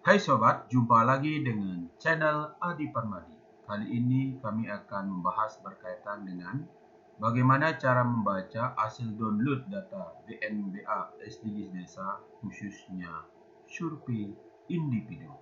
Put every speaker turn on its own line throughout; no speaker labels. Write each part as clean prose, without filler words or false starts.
Hai sobat, jumpa lagi dengan channel Adi Parmadi. Kali ini kami akan membahas berkaitan dengan bagaimana cara membaca hasil download data BNBA SDGs Desa, khususnya survei individu.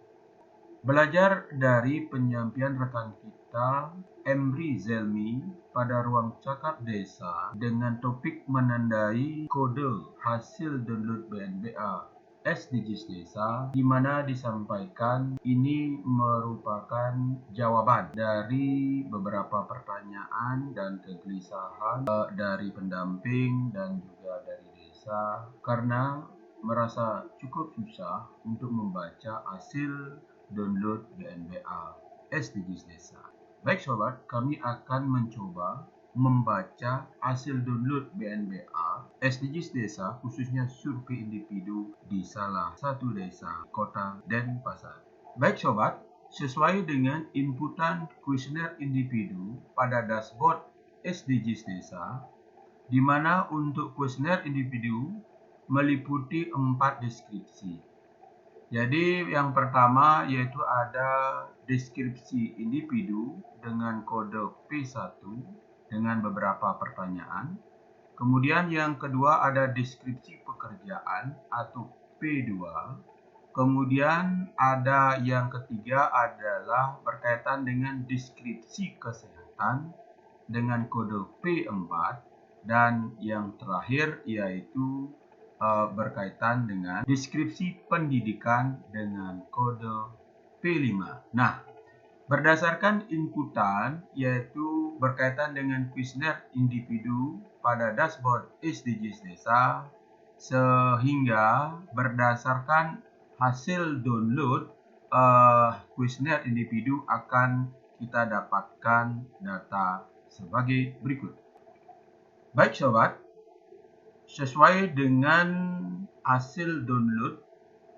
Belajar dari penyampaian rekan kita Emri Zelmi pada ruang cakap desa dengan topik menandai kode hasil download BNBA SDGs Desa, di mana disampaikan ini merupakan jawaban dari beberapa pertanyaan dan kegelisahan dari pendamping dan juga dari desa, karena merasa cukup susah untuk membaca hasil download BNBA SDGs Desa. Baik sobat, kami akan mencoba membaca hasil download BNBA SDGs Desa, khususnya survei individu di salah satu desa, kota Denpasar. Baik sobat, sesuai dengan inputan kuesioner individu pada dashboard SDGs Desa, di mana untuk kuesioner individu meliputi 4 deskripsi. Jadi yang pertama yaitu ada deskripsi individu dengan kode P1 dengan beberapa pertanyaan. Kemudian yang kedua ada deskripsi pekerjaan atau P2. Kemudian ada yang ketiga adalah berkaitan dengan deskripsi kesehatan dengan kode P4. Dan yang terakhir yaitu berkaitan dengan deskripsi pendidikan dengan kode P5. Nah, berdasarkan inputan yaitu berkaitan dengan kuesioner individu pada dashboard SDGs Desa, sehingga berdasarkan hasil download kuesioner individu akan kita dapatkan data sebagai berikut. Baik sobat, sesuai dengan hasil download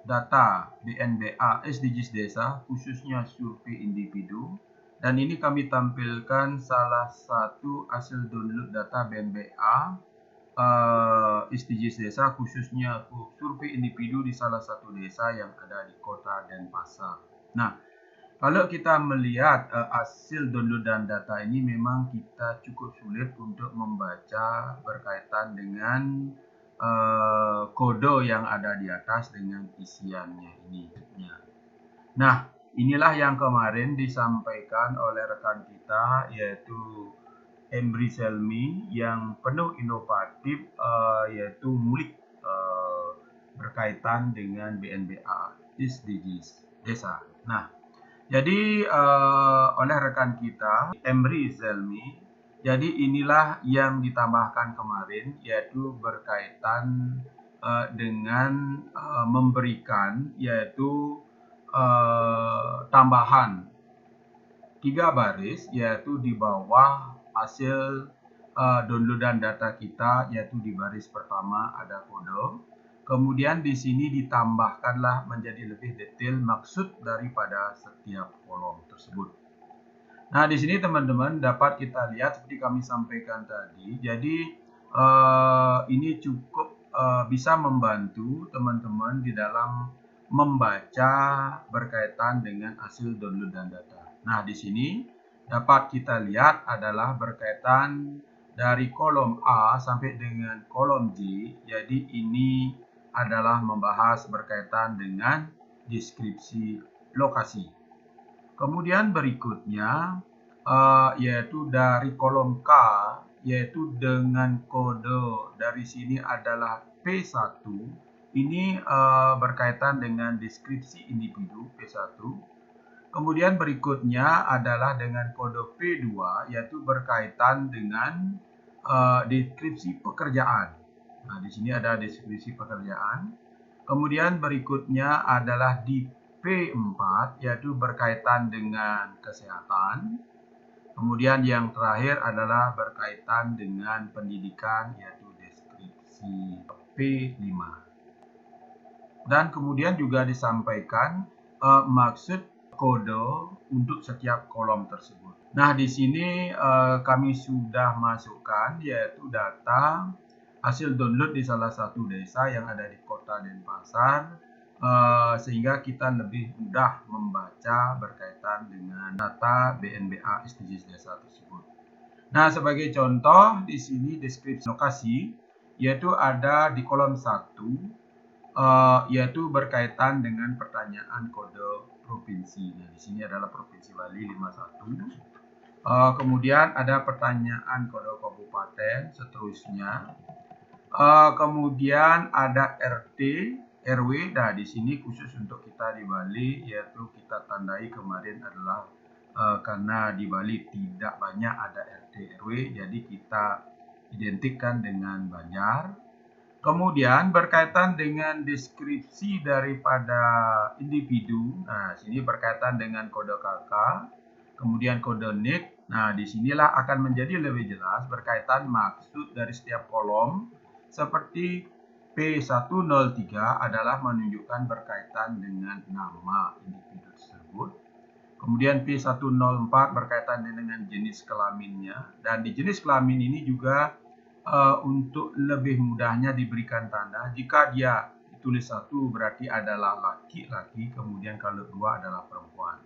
data BNBA SDGs Desa, khususnya survei individu, dan ini kami tampilkan salah satu hasil download data BNBA SDGs Desa, khususnya survei individu di salah satu desa yang ada di kota Denpasar. Nah, kalau kita melihat hasil downloadan data ini, memang kita cukup sulit untuk membaca berkaitan dengan kode yang ada di atas dengan isiannya ini. Nah, inilah yang kemarin disampaikan oleh rekan kita yaitu Emri Zelmi yang penuh inovatif, yaitu ngulik berkaitan dengan BNBA SDGs Desa. Nah, jadi oleh rekan kita Emri Zelmi, jadi inilah yang ditambahkan kemarin, yaitu berkaitan dengan memberikan yaitu tambahan 3 baris yaitu di bawah hasil downloadan data kita, yaitu di baris pertama ada kode. Kemudian di sini ditambahkanlah menjadi lebih detail maksud daripada setiap kolom tersebut. Nah, di sini teman-teman dapat kita lihat seperti kami sampaikan tadi. Jadi ini cukup bisa membantu teman-teman di dalam membaca berkaitan dengan hasil downloadan data. Nah, di sini dapat kita lihat adalah berkaitan dari kolom A sampai dengan kolom J. Jadi ini adalah membahas berkaitan dengan deskripsi lokasi. Kemudian berikutnya yaitu dari kolom K, yaitu dengan kode dari sini adalah P1. Ini berkaitan dengan deskripsi individu P1. Kemudian berikutnya adalah dengan kode P2, yaitu berkaitan dengan deskripsi pekerjaan. Nah, di sini ada deskripsi pekerjaan. Kemudian berikutnya adalah di P4, yaitu berkaitan dengan kesehatan. Kemudian yang terakhir adalah berkaitan dengan pendidikan, yaitu deskripsi P5. Dan kemudian juga disampaikan maksud kode untuk setiap kolom tersebut. Nah, di sini kami sudah masukkan yaitu data hasil download di salah satu desa yang ada di kota Denpasar, sehingga kita lebih mudah membaca berkaitan dengan data BNBA SDGs desa tersebut. Nah, sebagai contoh di sini deskripsi lokasi yaitu ada di kolom 1 yaitu berkaitan dengan pertanyaan kode provinsi. Nah, di sini adalah Provinsi Bali 51. Kemudian ada pertanyaan kode kabupaten, seterusnya. Kemudian ada RT, RW. Nah, di sini khusus untuk kita di Bali, yaitu kita tandai kemarin adalah karena di Bali tidak banyak ada RT, RW, jadi kita identikkan dengan Banjar. Kemudian berkaitan dengan deskripsi daripada individu. Nah, sini berkaitan dengan kode KK, kemudian kode NIK. Nah, disinilah akan menjadi lebih jelas berkaitan maksud dari setiap kolom. Seperti P103 adalah menunjukkan berkaitan dengan nama individu tersebut. Kemudian P104 berkaitan dengan jenis kelaminnya. Dan di jenis kelamin ini juga untuk lebih mudahnya diberikan tanda. Jika dia ditulis 1 berarti adalah laki-laki, kemudian kalau 2 adalah perempuan.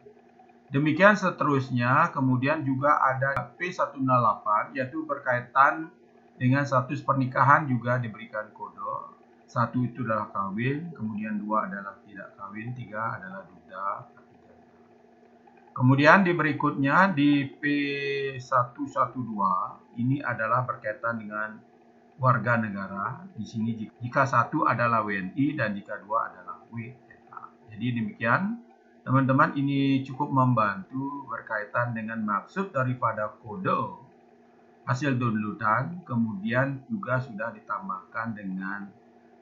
Demikian seterusnya. Kemudian juga ada P108 yaitu berkaitan dengan status pernikahan, juga diberikan kode. 1 itu adalah kawin, kemudian 2 adalah tidak kawin, 3 adalah duda. Kemudian di berikutnya di P112 ini adalah berkaitan dengan warga negara. Di sini jika 1 adalah WNI dan jika 2 adalah WNA. Jadi demikian teman-teman, ini cukup membantu berkaitan dengan maksud daripada kode hasil downloadan, kemudian juga sudah ditambahkan dengan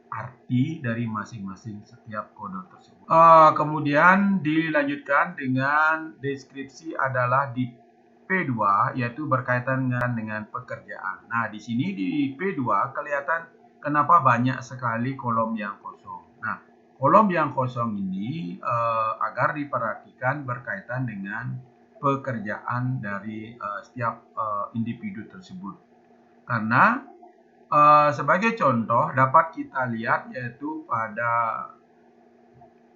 arti dari masing-masing setiap kode tersebut. Kemudian dilanjutkan dengan deskripsi adalah di P2 yaitu berkaitan dengan pekerjaan. Nah, di sini di P2 kelihatan kenapa banyak sekali kolom yang kosong. Nah, kolom yang kosong ini agar diperhatikan berkaitan dengan pekerjaan dari setiap individu tersebut. Karena sebagai contoh dapat kita lihat yaitu pada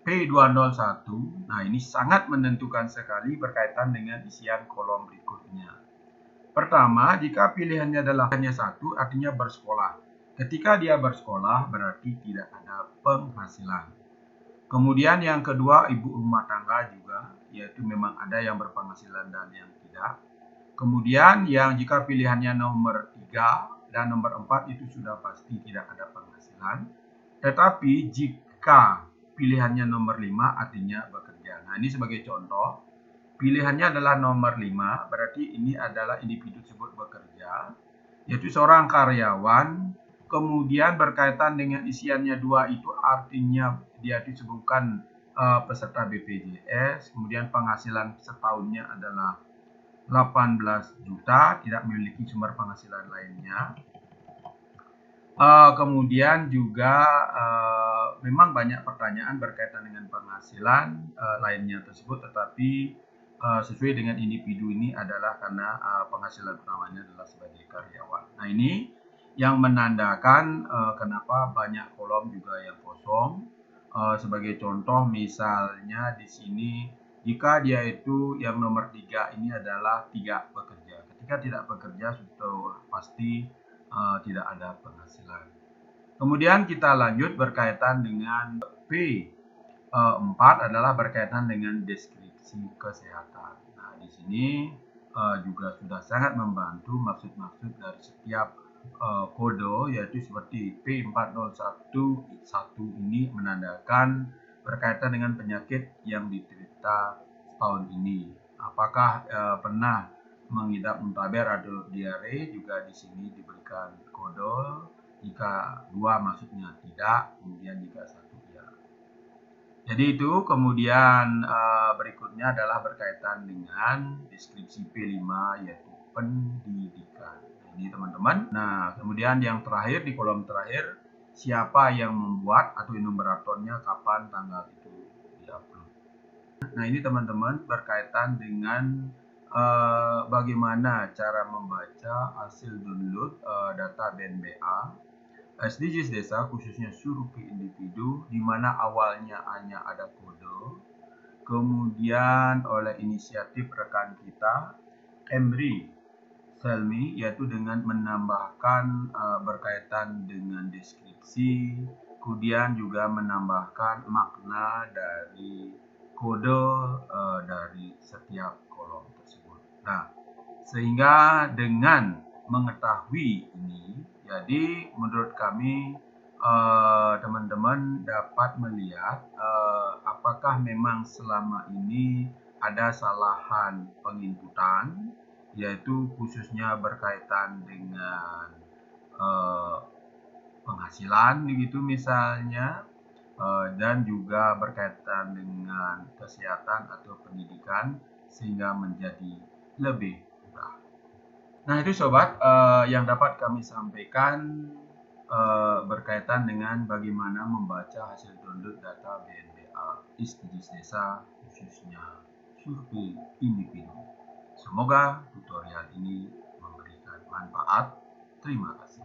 P201. Nah, ini sangat menentukan sekali berkaitan dengan isian kolom berikutnya. Pertama, jika pilihannya adalah hanya 1, artinya bersekolah. Ketika dia bersekolah berarti tidak ada penghasilan. Kemudian yang kedua, ibu rumah tangga juga, yaitu memang ada yang berpenghasilan dan yang tidak. Kemudian yang jika pilihannya nomor 3 dan nomor 4 itu sudah pasti tidak ada penghasilan. Tetapi jika pilihannya nomor 5 artinya bekerja. Nah, ini sebagai contoh. Pilihannya adalah nomor 5, berarti ini adalah individu tersebut bekerja, yaitu seorang karyawan. Kemudian berkaitan dengan isiannya 2 itu artinya dia disebutkan peserta BPJS. Kemudian penghasilan setahunnya adalah 18 juta, tidak memiliki sumber penghasilan lainnya. Kemudian juga memang banyak pertanyaan berkaitan dengan penghasilan lainnya tersebut, tetapi sesuai dengan individu ini adalah karena penghasilan utamanya adalah sebagai karyawan. Nah, ini yang menandakan kenapa banyak kolom juga yang kosong. Sebagai contoh misalnya di sini jika dia itu yang nomor 3 ini adalah tidak bekerja. Ketika tidak bekerja sudah pasti tidak ada penghasilan. Kemudian kita lanjut berkaitan dengan P4 adalah berkaitan dengan deskripsi kesehatan. Nah, di sini juga sudah sangat membantu maksud-maksud dari setiap kode, yaitu seperti P401 ini menandakan berkaitan dengan penyakit yang diderita tahun ini. Apakah pernah mengidap muntaber atau diare, juga di sini diberikan kode. Jika 2 maksudnya tidak, kemudian jika 1 ya. Jadi itu. Kemudian berikutnya adalah berkaitan dengan deskripsi P5 yaitu pendidikan. Ini teman-teman. Nah, kemudian yang terakhir di kolom terakhir, siapa yang membuat atau enumeratornya, kapan, tanggal itu diupload. Nah, ini teman-teman berkaitan dengan bagaimana cara membaca hasil download data BNBA SDGs desa khususnya survei individu di mana awalnya hanya ada kode, kemudian oleh inisiatif rekan kita Emri Selmi, yaitu dengan menambahkan berkaitan dengan deskripsi, kemudian juga menambahkan makna dari kode dari setiap kolom tersebut. Nah, sehingga dengan mengetahui ini, jadi menurut kami teman-teman dapat melihat apakah memang selama ini ada salahan penginputan, yaitu khususnya berkaitan dengan eh, penghasilan begitu misalnya, dan juga berkaitan dengan kesehatan atau pendidikan sehingga menjadi lebih mudah. Nah itu sobat yang dapat kami sampaikan berkaitan dengan bagaimana membaca hasil download data BNBA SDGs Desa khususnya survei individu. Semoga tutorial ini memberikan manfaat. Terima kasih.